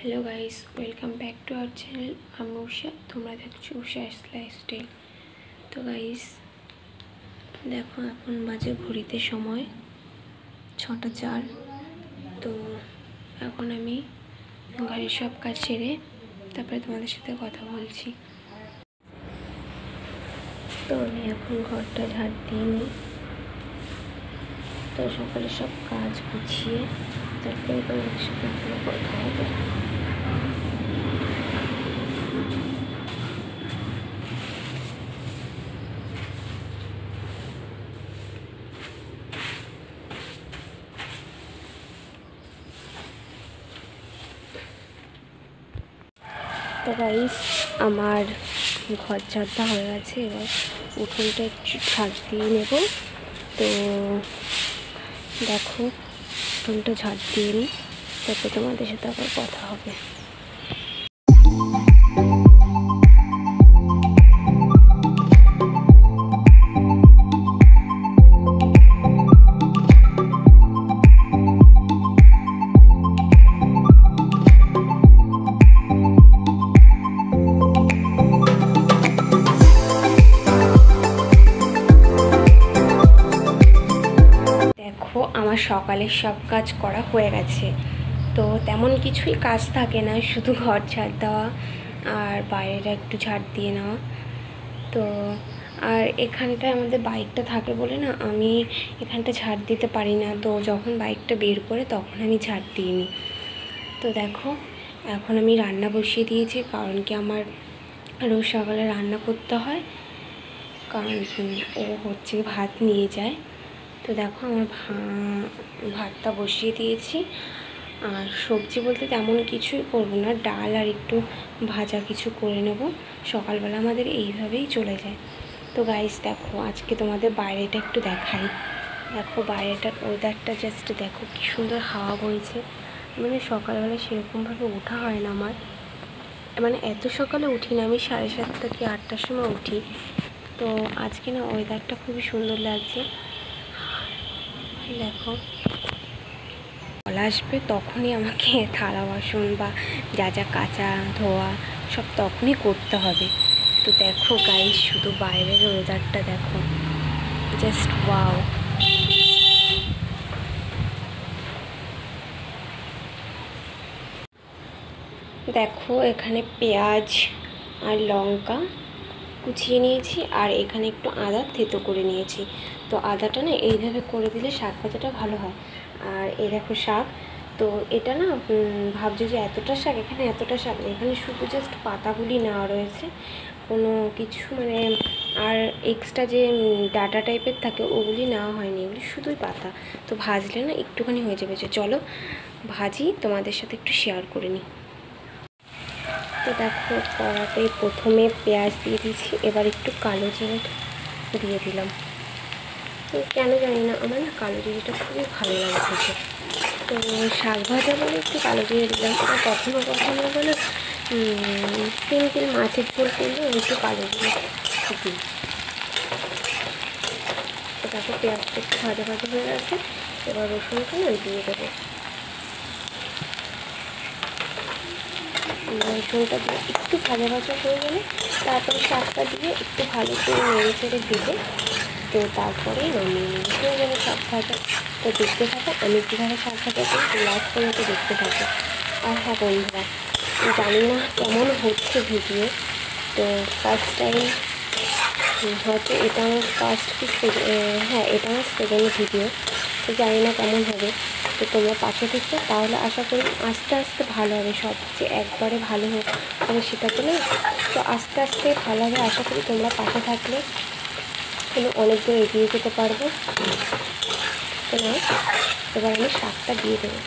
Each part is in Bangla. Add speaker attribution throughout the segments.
Speaker 1: Hello guys, welcome back to our channel. আমি উষা, তোমরা দেখছো উষাস লাইফস্টাইল। তো গাইস দেখো, এখন বাজে ঘড়িতে সময় 6টা 4। তো এখন আমি ঘরের সব কাজ সেরে তারপরে তোমাদের সাথে কথা বলছি। তো আমি এখন ঘরটা ঝাড় দিয়ে নিই। তো সকালে সব কাজ গুছিয়ে তারপরে তোমাদের সাথে কথা হবে। তো গাইস, আমার ঘর ঝাড়টা হয়ে গেছে। এবার উঠোনটা একটু ঝাড় দিয়ে নেব। তো দেখো, উঠোনটা ঝাড় দিয়ে নিই, তারপরে তোমাদের সাথে আবার কথা হবে। আমার সকালের সব কাজ করা হয়ে গেছে। তো তেমন কিছুই কাজ থাকে না, শুধু ঘর ঝাড় দেওয়া আর বাইরেটা একটু ঝাড় দিয়ে নেওয়া। তো আর এখানটায় আমাদের বাইকটা থাকে বলে না, আমি এখানটা ঝাড় দিতে পারি না। তো যখন বাইকটা বের করে তখন আমি ঝাড় দিয়ে নিই। তো দেখো, এখন আমি রান্না বসিয়ে দিয়েছি, কারণ কি আমার রোজ সকালে রান্না করতে হয়, কারণ ও হচ্ছে ভাত নিয়ে যায়। তো দেখো, আমার ভাতটা বসিয়ে দিয়েছি। আর সবজি বলতে তেমন কিছুই করবো না, ডাল আর একটু ভাজা কিছু করে নেব। সকালবেলা আমাদের এইভাবেই চলে যায়। তো গাইস দেখো, আজকে তোমাদের বাইরেটা একটু দেখাই। দেখো বাইরেটার ওয়েদারটা জাস্ট দেখো, কি সুন্দর হাওয়া বইছে। মানে সকালবেলা সেরকমভাবে ওঠা হয় না আমার, মানে এত সকালে উঠি না, আমি 7:30 কি 8টার সময় উঠি। তো আজকে না ওয়েদারটা খুবই সুন্দর লাগছে। দেখো, জল আসবে তখনই আমাকে থালা বাসন বা যা যা কাচা ধোয়া সব তখনই করতে হবে। তো দেখো গাইস, শুধু বাইরের ওয়েদারটা দেখো, জাস্ট ওয়াও। দেখো, এখানে পেঁয়াজ আর লঙ্কা কুচিয়ে নিয়েছি, আর এখানে একটু আদা থেতো করে নিয়েছি। তো আদাটা না এইভাবে করে দিলে শাক ভাজাটা ভালো হয়। আর এই দেখো শাক, তো এটা না ভাবছো যে এতটা শাক, এখানে এতটা শাক, এখানে শুধু জাস্ট পাতাগুলি নেওয়া রয়েছে, কোনো কিছু মানে আর এক্সট্রা যে ডাটা টাইপের থাকে ওগুলি নেওয়া হয়নি, এগুলি শুধুই পাতা। তো ভাজলে না একটুখানি হয়ে যাবে। যে চলো ভাজি, তোমাদের সাথে একটু শেয়ার করে নিই। তো দেখো, কড়াতে প্রথমে পেঁয়াজ দিয়ে দিয়েছি, এবার একটু কালো জিরে দিয়ে দিলাম। তো কেন জানি না, আমার না কালো জিরেটা খুবই ভালো লাগে খেতে। তো শাক ভাজা বলে একটু কালো জিরে দিলাম। আর কখনো কখনো বলে সিম্পল মাছের ঝোল করলে একটু কালো জিরে দিই। তো তারপর পেঁয়াজটা একটু ভাজা ভাজা হয়ে গেছে, এবার রসুনটা না দিয়ে দেবো। রসুনটা দিয়ে একটু ভাজা ভাজা হয়ে গেলে তারপরে শাকটা দিয়ে একটু ভালো করে নেড়ে চেড়ে ভেজে, তো তারপরেই নামিয়ে নেব। হয়ে যাবে শাক ভাজা। তো দেখতে থাকো আমি কীভাবে শাক ভাজা করি, লাস্ট পর্যন্ত দেখতে থাকো। আর হ্যাঁ বন্ধুরা, জানি না কেমন হচ্ছে ভিডিও। তো ফার্স্ট টাইম হয়তো এটা আমার ফার্স্ট কি হ্যাঁ, এটা আমার সেকেন্ড ভিডিও। তো জানি না কেমন হবে। তো তোমরা পাশে থেকো, তাহলে আশা করি আস্তে আস্তে ভালো হবে। সব যে একবারে ভালো হবে সেটা তো না, তো আস্তে আস্তে ভালো হবে। আশা করি তোমরা পাশে থাকলে আমি অনেক দূর এগিয়ে যেতে পারবো। তো না, এবার আমি শাকটা দিয়ে দেবো।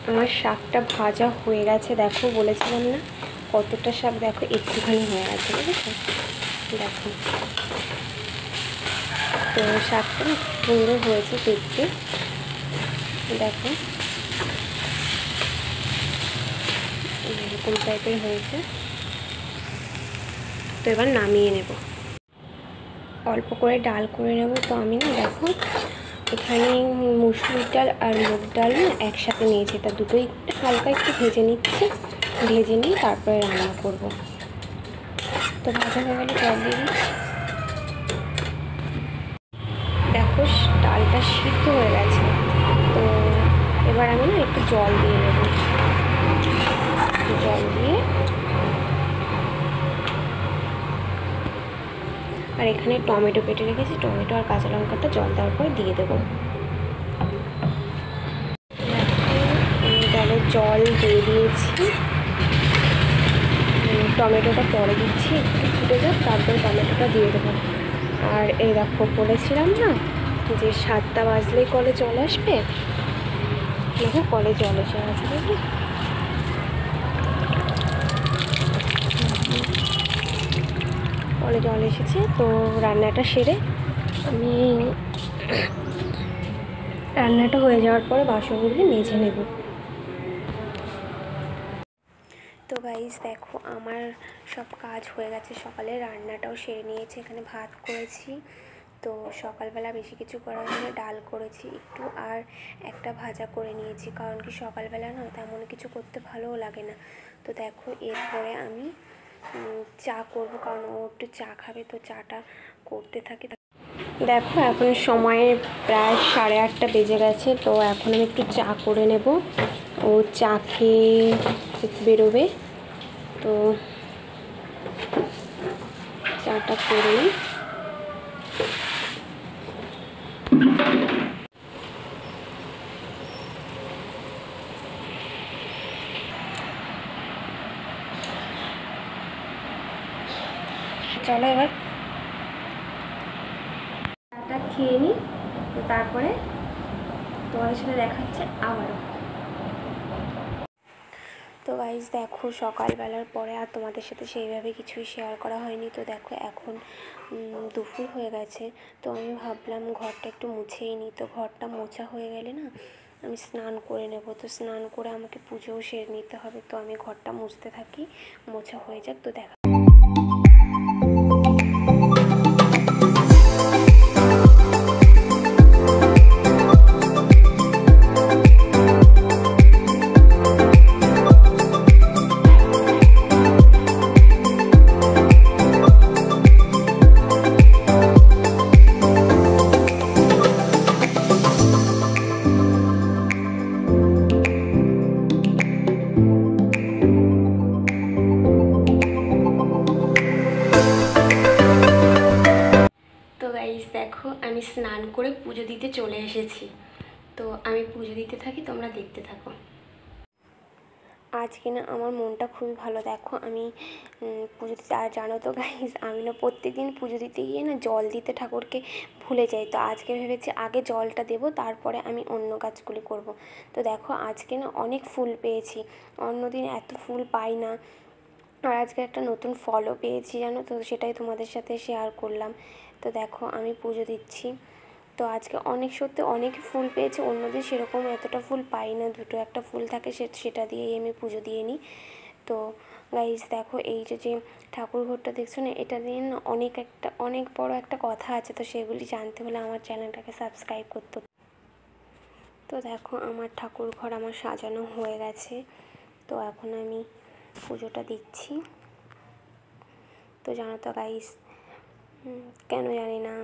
Speaker 1: আমার শাকটা ভাজা হয়ে গেছে। দেখো, বলেছিলাম না কতটা শাক, দেখো একটুখানি হয়ে গেছে, বুঝেছো? দেখো, তো শাকটা সুন্দর হয়েছে দেখতে। দেখো এরকম টাইপের হয়েছে। তো এবার নামিয়ে নেব, অল্প করে ডাল করে নেব। তো আমি না দেখো এখানে মুসুর ডাল আর মুগ ডাল একসাথে নিয়েছি, তা দুটোই হালকা একটু ভেজে নিচ্ছি, ভেজে নিয়ে তারপরে রান্না করব। তো ভাজা হয়ে গেলে জল দিয়ে দিচ্ছি। দেখো ডালটা সিদ্ধ হয়ে গেছে, তো এবার আমি না একটু জল দিয়ে নেব। জল দিয়ে আর এখানে টমেটো কেটে রেখেছি, টমেটো আর কাঁচা লঙ্কাটা জল দেওয়ার পরে দিয়ে দেবো। ডালের জল দিয়ে দিয়েছি, টমেটোটা পরে দিচ্ছি, একটু ফুটে যাক তারপরে টমেটোটা দিয়ে দেবো। আর এই দেখো বলেছিলাম না যে 7টা বাজলেই কলে জল আসবে, দেখো কলে জল এসে গেছে। দেখি কলে জল এসেছে, তো রান্নাটা সেরে আমি রান্নাটা হয়ে যাওয়ার পরে বাসনগুলি মেজে নেব। তো গাইস দেখো আমার সব কাজ হয়ে গেছে, সকালে রান্নাটাও সেরে নিয়েছি, এখানে ভাত করেছি। তো সকালবেলা বেশি কিছু করা হয়নি, ডাল করেছি একটু আর একটা ভাজা করে নিয়েছি, কারণ কি সকালবেলা না তেমন কিছু করতে ভালোও লাগে না। তো দেখো এরপরে আমি চা করব, কারণ ও একটু চা খাবে, তো চাটা করতে থাকি। দেখো এখন সময় প্রায় 8:30 বেজে গেছে, তো এখন আমি একটু চা করে নেব। ও চা খেয়ে বেরোবে, তো চাটা করে নিই। চলো এবার চাটা খেয়ে নিই, তো তারপরে তোমাদের সাথে দেখাচ্ছে আবারও। তো গাইজ দেখো সকালবেলার পরে আর তোমাদের সাথে সেইভাবে কিছুই শেয়ার করা হয়নি। তো দেখো এখন দুপুর হয়ে গেছে, তো আমি ভাবলাম ঘরটা একটু মুছেই নিই। তো ঘরটা মোছা হয়ে গেলে না আমি স্নান করে নেব, তো স্নান করে আমাকে পুজোও সেরে নিতে হবে। তো আমি ঘরটা মুছতে থাকি, মোছা হয়ে যাক, তো দেখা। দেখো আমি স্নান করে পুজো দিতে চলে এসেছি, তো আমি পুজো দিতে থাকি, তোমরা দেখতে থাকো। আজকে না আমার মনটা খুবই ভালো। দেখো আমি পুজো দিতে, আর জানো তো গাইস আমি না প্রত্যেকদিন পুজো দিতে গিয়ে না জল দিতে ঠাকুরকে ভুলে যাই। তো আজকে ভেবেছি আগে জলটা দেবো, তারপরে আমি অন্য কাজগুলি করব। তো দেখো আজকে না অনেক ফুল পেয়েছি, অন্যদিন এত ফুল পাই না। আর আজকে একটা নতুন ফলও পেয়েছি জানো তো, সেটাই তোমাদের সাথে শেয়ার করলাম। তো দেখো আমি পুজো দিচ্ছি, তো আজকে সত্যি অনেক ফুল পেয়েছি, অন্যদিন সেরকম এতটা ফুল পাই না, দুটো একটা ফুল থাকে সেটা দিয়েই আমি পুজো দিয়ে নিই। তো গাইস দেখো এই যে ঠাকুর ঘরটা দেখছো না, এটা দিয়ে না অনেক বড় একটা কথা আছে, তো সেগুলি জানতে হলে আমার চ্যানেলটাকে সাবস্ক্রাইব করতে। তো দেখো আমার ঠাকুর ঘর আমার সাজানো হয়ে গেছে, তো এখন আমি পুজোটা দিচ্ছি। তো জানো তো গাইস কেন জানি না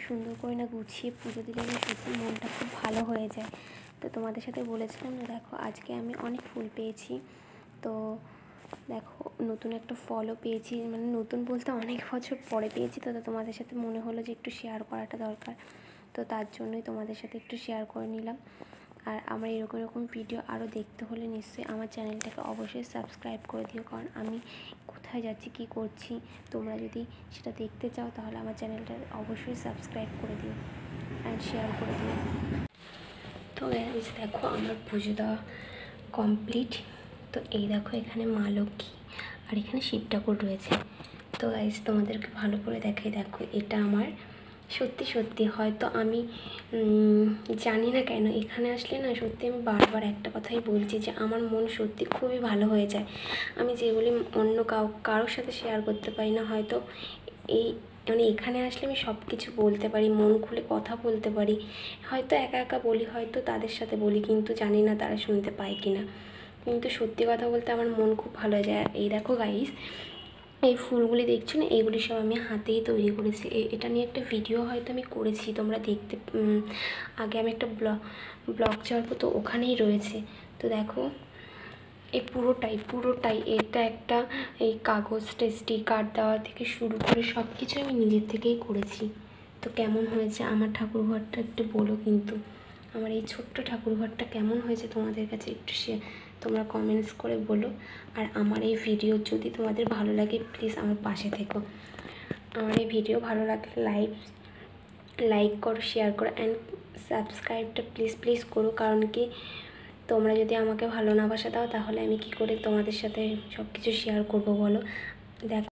Speaker 1: সুন্দর করে না গুছিয়ে পুজো দিলে না সত্যি মনটা খুব ভালো হয়ে যায়। তো তোমাদের সাথে বলেছিলাম না, দেখো আজকে আমি অনেক ফুল পেয়েছি, তো দেখো নতুন একটা ফলও পেয়েছি, মানে নতুন বলতে অনেক বছর পরে পেয়েছি, তো তোমাদের সাথে মনে হলো যে একটু শেয়ার করাটা দরকার, তো তার জন্যই তোমাদের সাথে একটু শেয়ার করে নিলাম। আর আমার এরকম এরকম ভিডিও আরও দেখতে হলে নিশ্চয়ই আমার চ্যানেলটাকে অবশ্যই সাবস্ক্রাইব করে দিও, কারণ আমি কোথায় যাচ্ছি কী করছি তোমরা যদি সেটা দেখতে চাও তাহলে আমার চ্যানেলটা অবশ্যই সাবস্ক্রাইব করে দিও অ্যান্ড শেয়ার করে দিও। তো গাইস দেখো আমার পুজো দেওয়া কমপ্লিট। তো এই দেখো এখানে মা লক্ষ্মী আর এখানে শিব ঠাকুর রয়েছে। তো গাইস তোমাদেরকে ভালো করে দেখাই, দেখো এটা আমার সত্যি সত্যি হয়তো আমি জানি না কেন এখানে আসলে না সত্যি আমি বারবার একটা কথাই বলছি যে আমার মন সত্যি খুবই ভালো হয়ে যায়। আমি যেগুলি অন্য কারোর সাথে শেয়ার করতে পারি না, হয়তো এই মানে এখানে আসলে আমি সব কিছু বলতে পারি, মন খুলে কথা বলতে পারি। হয়তো একা একা বলি, হয়তো তাদের সাথে বলি, কিন্তু জানি না তারা শুনতে পায় কি না। কিন্তু সত্যি কথা বলতে আমার মন খুব ভালো হয়ে যায়। এই দেখো গাইস, এই ফুলগুলি দেখছো না, এইগুলি সব আমি হাতেই তৈরি করেছি। এটা নিয়ে একটা ভিডিও হয়তো আমি করেছি, তোমরা দেখতে আগে আমি একটা ব্লগ ছাড়বো, তো ওখানেই রয়েছে। তো দেখো এই পুরোটাই এটা একটা এই কাগজটা স্টিকার দেওয়া থেকে শুরু করে সব কিছু আমি নিজের থেকেই করেছি। তো কেমন হয়েছে আমার ঠাকুরঘরটা একটু বলো কিন্তু, আমার এই ছোট্ট ঠাকুরঘরটা কেমন হয়েছে তোমাদের কাছে একটু তোমরা কমেন্টস করে বলো। আর আমার এই ভিডিও যদি তোমাদের ভালো লাগে প্লিজ আমার পাশে থেকো। আমার এই ভিডিও ভালো লাগলে লাইক করো, শেয়ার করো অ্যান্ড সাবস্ক্রাইবটা প্লিজ করো, কারণ কি তোমরা যদি আমাকে ভালো না বাসা দাও তাহলে আমি কি করে তোমাদের সাথে সব কিছু শেয়ার করবো বলো। দেখো